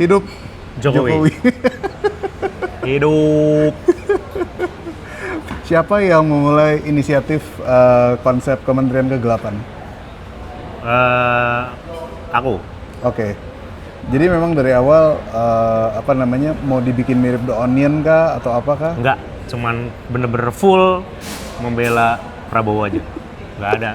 Hidup Jokowi. Hidup. Siapa yang memulai inisiatif konsep Kementerian Kegelapan? Aku. Oke. Jadi memang dari awal mau dibikin mirip The Onion kah atau apakah? Enggak, cuman bener-bener full membela Prabowo aja. Nggak ada.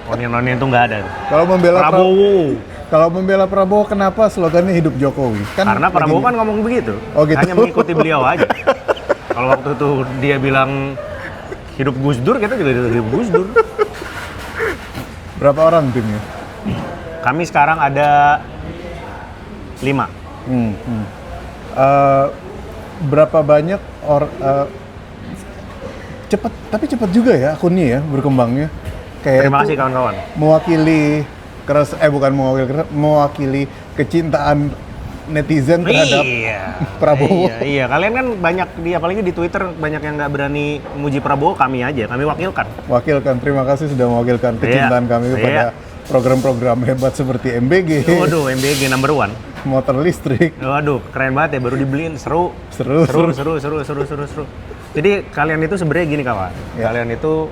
Onion-onion tuh nggak ada. Kalau membela Prabowo. Kalau membela Prabowo, kenapa slogannya hidup Jokowi? Karena Prabowo kan ngomong begitu. Oh, gitu. Hanya mengikuti beliau aja. Kalau waktu itu dia bilang hidup Gus Dur, kita juga hidup Gus Dur. Berapa orang timnya? Kami sekarang ada 5. Berapa banyak cepet juga ya akunnya ya berkembangnya. Kayak Terima kasih kawan-kawan. mewakili kecintaan netizen terhadap Prabowo. Iya. Kalian kan banyak apalagi di Twitter banyak yang nggak berani muji Prabowo, kami wakilkan. Terima kasih sudah mewakilkan kecintaan kami kepada program-program hebat seperti MBG. Waduh, MBG number 1. Motor listrik. Waduh, keren banget ya, baru dibeliin, seru. Jadi kalian itu sebenarnya gini kawan. Ya. Kalian itu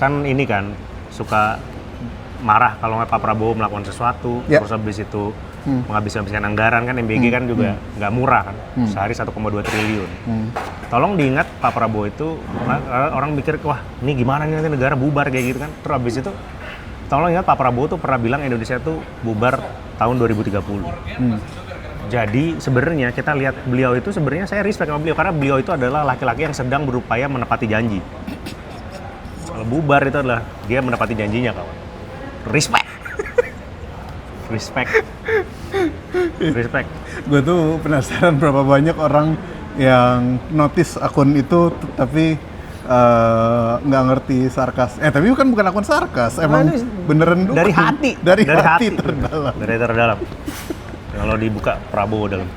kan ini kan suka marah kalau nggak Pak Prabowo melakukan sesuatu, Ya. terus habis itu menghabiskan anggaran kan MBG kan juga nggak murah kan, sehari 1,2 triliun. Tolong diingat Pak Prabowo itu orang mikir wah ini gimana nih nanti negara bubar kayak gitu kan, terus habis itu tolong ingat Pak Prabowo tuh pernah bilang Indonesia tuh bubar tahun 2030. Jadi sebenarnya kita lihat beliau itu sebenarnya saya respect sama beliau karena beliau itu adalah laki-laki yang sedang berupaya menepati janji. Kalau bubar itu adalah dia menepati janjinya kawan. Respect. Gue tuh penasaran berapa banyak orang yang notice akun itu tapi nggak ngerti sarkas. Tapi kan bukan akun sarkas, emang beneran dukung. Dari hati. Dari hati terdalam. Dari terdalam. Kalau dibuka Prabowo dalam.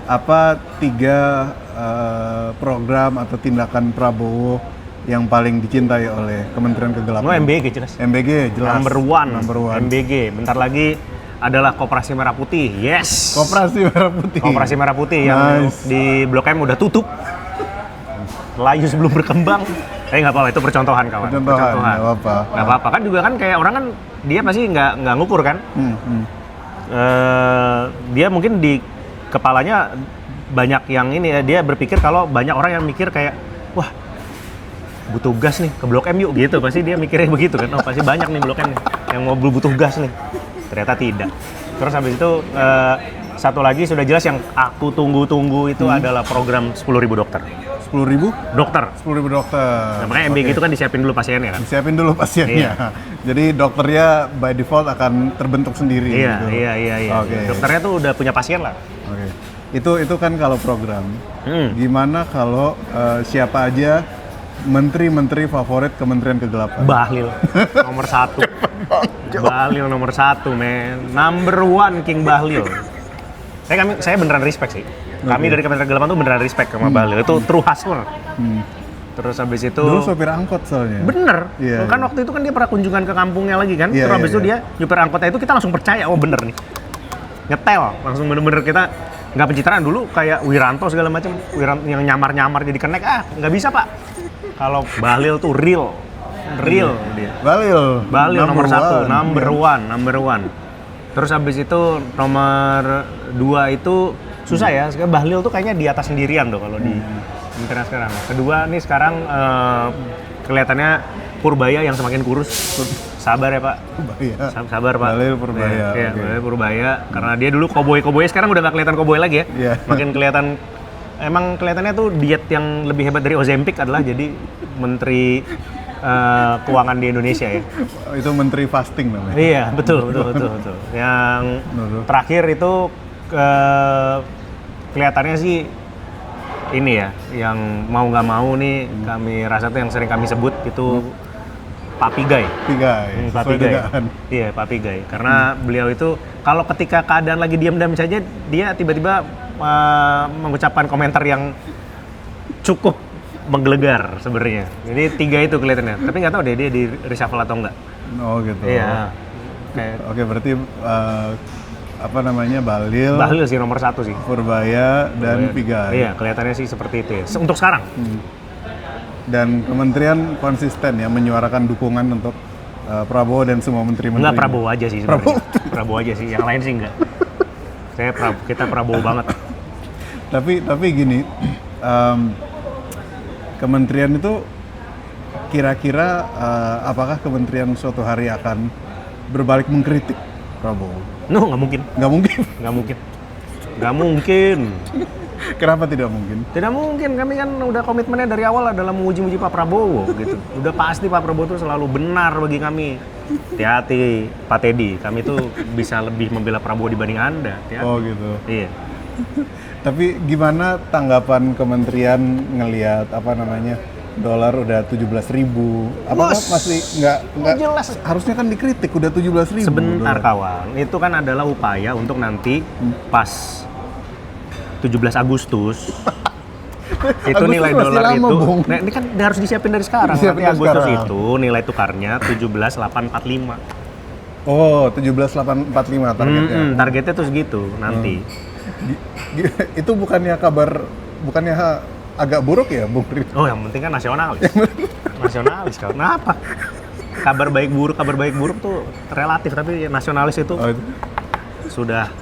Apa 3 program atau tindakan Prabowo yang paling dicintai oleh Kementerian Kegelapan? MBG jelas. MBG jelas. Number one. MBG. Bentar lagi adalah Koperasi Merah Putih. Yes. Koperasi Merah Putih. Koperasi Merah Putih yang di Blok M udah tutup. Layu sebelum berkembang. Nggak apa-apa, itu percontohan kawan. Percontohan. Nggak apa-apa. Kan juga kan kayak orang kan dia pasti nggak ngukur kan. Dia mungkin di kepalanya banyak yang ini ya, dia berpikir kalau banyak orang yang mikir kayak wah butuh gas nih ke Blok M yuk gitu, pasti dia mikirnya begitu kan, pasti banyak nih Blok M nih yang mau butuh gas nih, ternyata tidak. Terus habis itu satu lagi sudah jelas yang aku tunggu-tunggu itu adalah program 10.000 dokter. 10.000? Dokter. 10.000 dokter. Nah, makanya MBG itu kan disiapin dulu pasiennya kan? Disiapin dulu pasiennya. Iya. Jadi dokternya by default akan terbentuk sendiri. Iya, gitu. iya. Okay. Dokternya tuh udah punya pasien lah. Oke. Itu kan kalau program. Gimana kalau siapa aja menteri-menteri favorit Kementerian Kegelapan? Bahlil nomor 1. Bahlil nomor 1, men. Number 1 King Bahlil. Saya beneran respect sih. Kami dari Kementerian Kegelapan tuh beneran respect sama Bahlil. Itu true hustler. Terus habis itu dulu sopir angkot soalnya. Bener. Yeah. Kan waktu itu kan dia pernah kunjungan ke kampungnya lagi kan. Yeah, terus habis itu yeah. dia nyupir angkotnya itu kita langsung percaya, oh bener nih. Ngetel, langsung bener-bener kita nggak pencitraan dulu kayak Wiranto segala macam, yang nyamar-nyamar jadi kenek, nggak bisa pak. Kalau Bahlil tuh real dia. Bahlil nomor 1, number one. Terus habis itu nomor 2 itu susah ya, sekarang Bahlil tuh kayaknya di atas sendirian tuh kalau di Kementerian sekarang. Kedua nih sekarang kelihatannya Purbaya yang semakin kurus. Sabar ya Pak. Sabar Pak. Bahlil Purbaya. Iya, Bahlil Purbaya. Karena dia dulu koboi sekarang udah nggak kelihatan koboi lagi ya. Yeah. Makin kelihatan. Emang kelihatannya tuh diet yang lebih hebat dari Ozempic adalah jadi Menteri Keuangan di Indonesia ya. Itu Menteri Fasting namanya. Iya, betul. Yang terakhir itu kelihatannya sih ini ya, yang mau nggak mau nih kami rasa tuh yang sering kami sebut itu Pak Pigai. Iya, Pak Pigai. Karena beliau itu kalau ketika keadaan lagi diam-diam saja, dia tiba-tiba mengucapkan komentar yang cukup menggelegar sebenarnya. Jadi 3 itu kelihatannya. Tapi nggak tahu deh dia di reshuffle atau enggak. Oh gitu. Iya. Oke, berarti apa namanya, Bahlil, Bahlil sih nomor 1 sih. Purbaya, dan Pigai. Iya, kelihatannya sih seperti itu ya. Untuk sekarang. Dan kementerian konsisten ya menyuarakan dukungan untuk Prabowo dan semua menteri-menteri. Enggak, Prabowo aja sih sebenarnya. Prabowo aja sih, yang lain sih enggak. Kita Prabowo banget. Tapi gini, kementerian itu kira-kira apakah kementerian suatu hari akan berbalik mengkritik Prabowo? No, nggak mungkin. Nggak mungkin. Nggak mungkin. Nggak mungkin. Kenapa tidak mungkin? Tidak mungkin, kami kan udah komitmennya dari awal adalah menguji-uji Pak Prabowo gitu. Udah pasti Pak Prabowo itu selalu benar bagi kami. Hati-hati Pak Teddy, kami tuh bisa lebih membela Prabowo dibanding Anda. Hati-hati. Oh gitu. Iya. Tapi gimana tanggapan kementerian ngelihat apa namanya, dolar udah 17.000? Apakah Bos, masih nggak jelas. harusnya kan dikritik udah 17.000? Sebentar dolar. kawan, itu kan adalah upaya untuk nanti pas 17 Agustus itu Agustus nilai masih dolar lama, itu, Bung. nah ini kan harus disiapin dari sekarang. Disiapin Nanti dari Agustus sekarang. itu nilai tukarnya 17.845. Oh, 17.845 targetnya. Targetnya tuh segitu nanti. Itu bukannya agak buruk ya, Bung Rin? Oh, yang penting kan nasionalis. Nasionalis kalau kenapa? Kabar baik buruk tuh relatif, tapi nasionalis itu Oh, sudah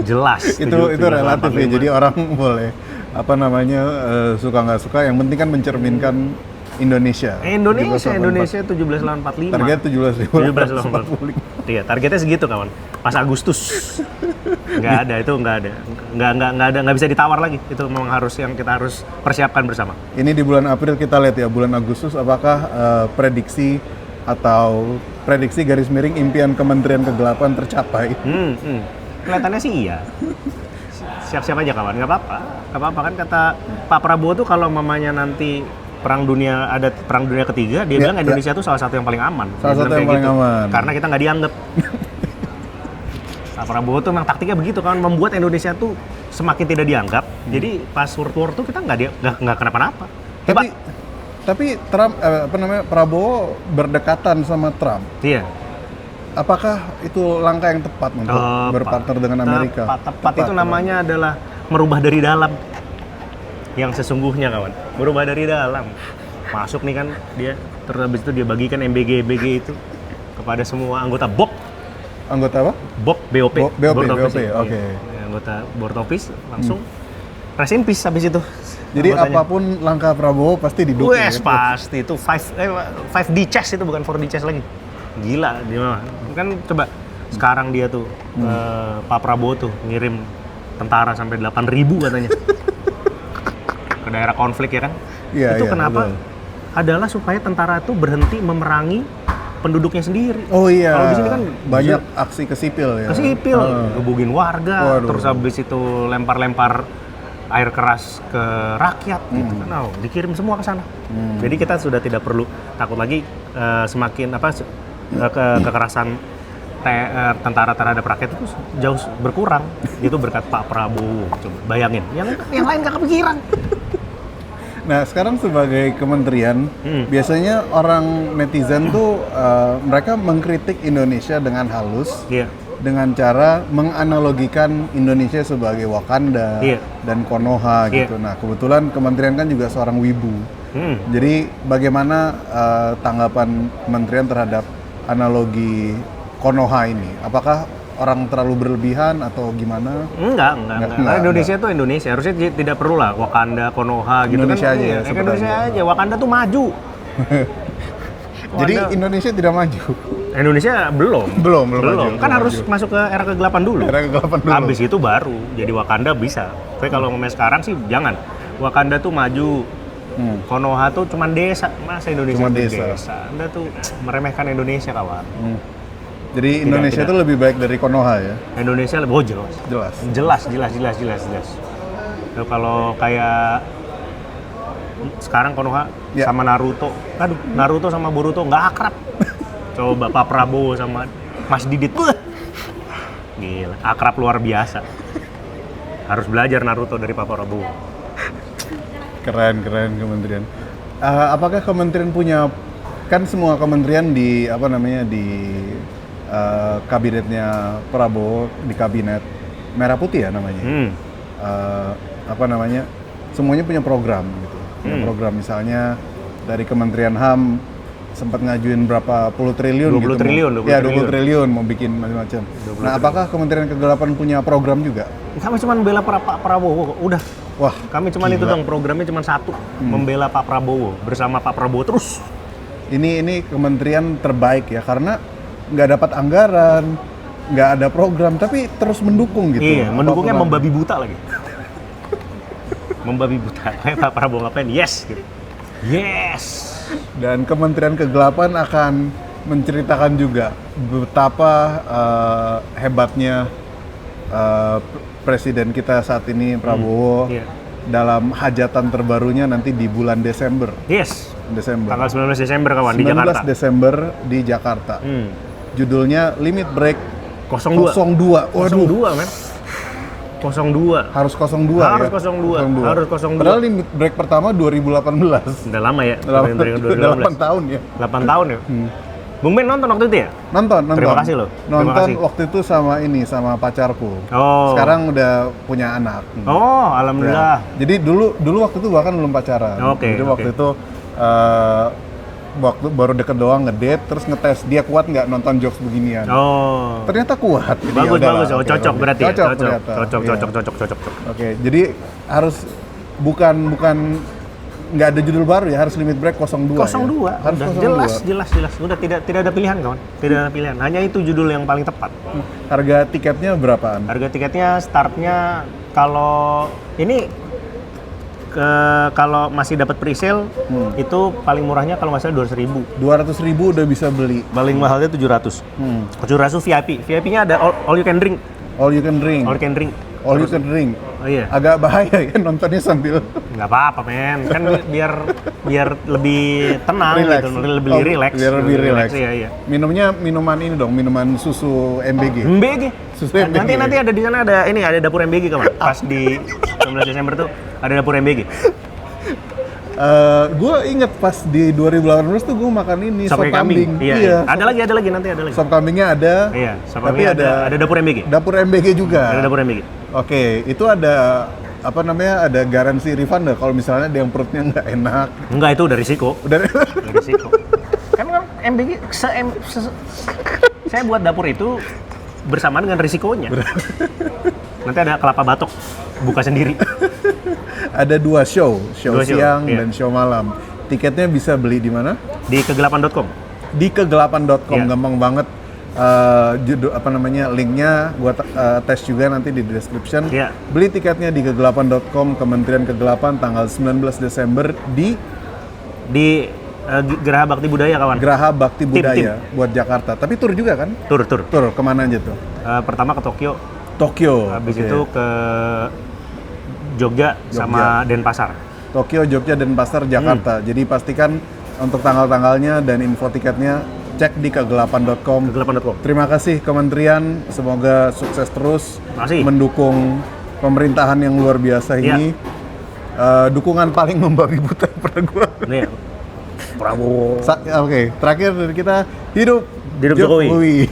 jelas. itu relatif ya. Jadi orang boleh apa namanya suka nggak suka, yang penting kan mencerminkan Indonesia. Indonesia 17.845. Target 17.845. Iya, targetnya segitu kawan. Pas Agustus. Nggak ada, itu nggak ada. Nggak bisa ditawar lagi. Itu memang yang kita harus persiapkan bersama. Ini di bulan April kita lihat ya, bulan Agustus apakah prediksi garis miring impian Kementerian Kegelapan tercapai? Kelihatannya sih iya. Siap-siap aja kawan, nggak apa-apa kan kata Pak Prabowo tuh kalau mamanya nanti perang dunia ketiga, dia bilang Indonesia tuh salah satu yang paling aman. Salah satu yang paling aman. Karena kita nggak dianggap. Pak Prabowo tuh memang taktiknya begitu kan, membuat Indonesia tuh semakin tidak dianggap. Jadi pas World War tuh kita nggak kenapa-napa. Tapi Trump Prabowo berdekatan sama Trump. Iya. Apakah itu langkah yang tepat untuk berpartner dengan Amerika? Tepat itu namanya adalah merubah dari dalam. Yang sesungguhnya kawan, merubah dari dalam. Masuk nih kan dia, terus habis itu dia bagikan MBG itu kepada semua anggota BOP. Anggota apa? BOP, BOP. BOP, ya. oke. Anggota Board Office langsung rest in peace habis itu. Jadi anggotanya. apapun langkah Prabowo pasti didukung. Wes, pasti itu 5D chess itu, bukan 4D chess lagi. Gila dia mah. Kan coba sekarang dia tuh Pak Prabowo tuh ngirim tentara sampai 8.000 katanya. Ke daerah konflik ya kan? Iya, itu iya, kenapa? betul. Adalah supaya tentara itu berhenti memerangi penduduknya sendiri. Oh iya. Kalau di sini kan banyak aksi ke sipil ya. ke sipil, gebugin warga, Waduh. terus habis itu lempar-lempar air keras ke rakyat gitu kan. Oh, dikirim semua ke sana. Jadi kita sudah tidak perlu takut lagi semakin kekerasan tentara terhadap rakyat itu jauh berkurang. Itu berkat Pak Prabowo. Coba bayangin. Yang lain nggak kepikiran. Nah, sekarang sebagai kementerian, biasanya orang netizen tuh mereka mengkritik Indonesia dengan halus, Iya. dengan cara menganalogikan Indonesia sebagai Wakanda dan Konoha gitu. Nah, kebetulan kementerian kan juga seorang wibu. Jadi bagaimana tanggapan kementerian terhadap analogi Konoha ini? Apakah orang terlalu berlebihan atau gimana? Enggak. Karena Indonesia tuh Indonesia. Harusnya tidak perlu lah Wakanda, Konoha gitu Indonesia kan. aja ya, Indonesia aja. Wakanda tuh maju. Jadi Indonesia tidak maju. Indonesia belum maju. Kan harus masuk ke era kegelapan dulu. Era kegelapan dulu. Habis itu baru jadi Wakanda bisa. Tapi kalau ngomongin sekarang sih jangan. Wakanda tuh maju. Konoha tuh cuma desa. Masa Indonesia Cuma tuh desa. Anda tuh meremehkan Indonesia kawan. Jadi Indonesia itu lebih baik dari Konoha ya? Indonesia lebih jelas. Lalu kalau kayak sekarang Konoha sama Naruto. Aduh, Naruto sama Boruto nggak akrab. Coba Pak Prabowo sama Mas Didit. Gila, akrab luar biasa. Harus belajar Naruto dari Pak Prabowo. Keren kementerian. Apakah kementerian punya, kan semua kementerian kabinetnya Prabowo di kabinet merah putih ya namanya. Apa namanya? Semuanya punya program gitu. Punya program misalnya dari Kementerian HAM sempat ngajuin berapa puluh triliun 20 gitu. triliun, 20 triliun mau bikin macam-macam. Nah, apakah Kementerian Kegelapan punya program juga? Kami cuma bela Pak Prabowo, udah. Wah, kami cuma itu dong, programnya cuma satu, membela Pak Prabowo, bersama Pak Prabowo terus. Ini kementerian terbaik ya, karena nggak dapat anggaran, nggak ada program, tapi terus mendukung gitu. Iya, mendukungnya membabi buta lagi. Membabi buta, Pak Prabowo ngapain? Yes, gitu. Yes. Dan Kementerian Kegelapan akan menceritakan juga betapa hebatnya Presiden kita saat ini Prabowo dalam hajatan terbarunya nanti di bulan Desember. Yes. Desember. Tanggal 19 Desember kawan di Jakarta. 19 Desember di Jakarta. Judulnya Limit Break 02. 02. Waduh. 02 men. 02. Harus 02 Harus ya? 02. Harus 02. Padahal limit break pertama 2018. Udah lama ya. 8 tahun ya. 8 tahun ya. Bung Ben nonton waktu itu ya? Nonton. Terima kasih loh. Nonton kasih. waktu itu sama pacarku. Oh. Sekarang udah punya anak. Oh, alhamdulillah. Ya. Jadi dulu waktu itu bahkan belum pacaran. Jadi waktu itu waktu baru deket doang ngedate terus ngetes dia kuat nggak nonton jokes beginian. Oh. Ternyata kuat. Jadi bagus. Oh, cocok berarti ya. Cocok. Oke, jadi harus bukan nggak ada judul baru ya, harus Limit Break 02. 02. Ya? Harus Udah, 02. jelas. Udah tidak ada pilihan kawan. Tidak ada pilihan. Hanya itu judul yang paling tepat. Harga tiketnya berapaan? Harga tiketnya startnya kalau ini kalau masih dapat pre-sale itu paling murahnya kalau nggak salah 200.000. 200.000 udah bisa beli. Paling mahalnya 700. 700 VIP. VIP-nya ada all you can drink. All you can drink. All you can drink. All you can drink. Oh iya. Agak bahaya ya nontonnya sambil nggak apa-apa men, kan biar lebih tenang relax. gitu, lebih relax. Biar lebih relax. Iya. Minumnya minuman ini dong, minuman susu MBG. MBG. Susu MBG. Nanti ada di sana ada dapur MBG kawan. Pas di 19 Desember tuh ada dapur MBG. Gue inget pas di 2018 tuh gue makan ini sop kambing. Iya. Ada lagi nanti ada lagi. Sop kambingnya ada. Iya. Sop tapi kambing ada dapur MBG. Dapur MBG juga. Ada dapur MBG. Oke, itu ada apa namanya? Ada garansi refund nggak kalau misalnya ada yang perutnya nggak enak? Enggak, itu udah risiko. Udah risiko. Kan MBG saya buat dapur itu bersamaan dengan risikonya. Nanti ada kelapa batok buka sendiri. Ada dua show siang iya. dan show malam. Tiketnya bisa beli di mana? Di kegelapan.com. Di kegelapan.com, iya. gampang banget. Linknya gua tes juga nanti di description. Iya. Beli tiketnya di kegelapan.com, Kementerian Kegelapan tanggal 19 Desember di Geraha Bakti Budaya kawan. Geraha Bakti Budaya Tim. buat Jakarta. Tapi tur juga kan? Tur. Kemana aja tuh? Pertama ke Tokyo. Habis itu ke Jogja sama Denpasar. Tokyo, Jogja, Denpasar, Jakarta. Jadi pastikan untuk tanggal-tanggalnya dan info tiketnya cek di kegelapan.com. Terima kasih Kementerian, semoga sukses terus mendukung pemerintahan yang luar biasa ini. Dukungan paling membabi buta pada gua. Nih, Prabowo. Oke, terakhir dari kita hidup Jokowi.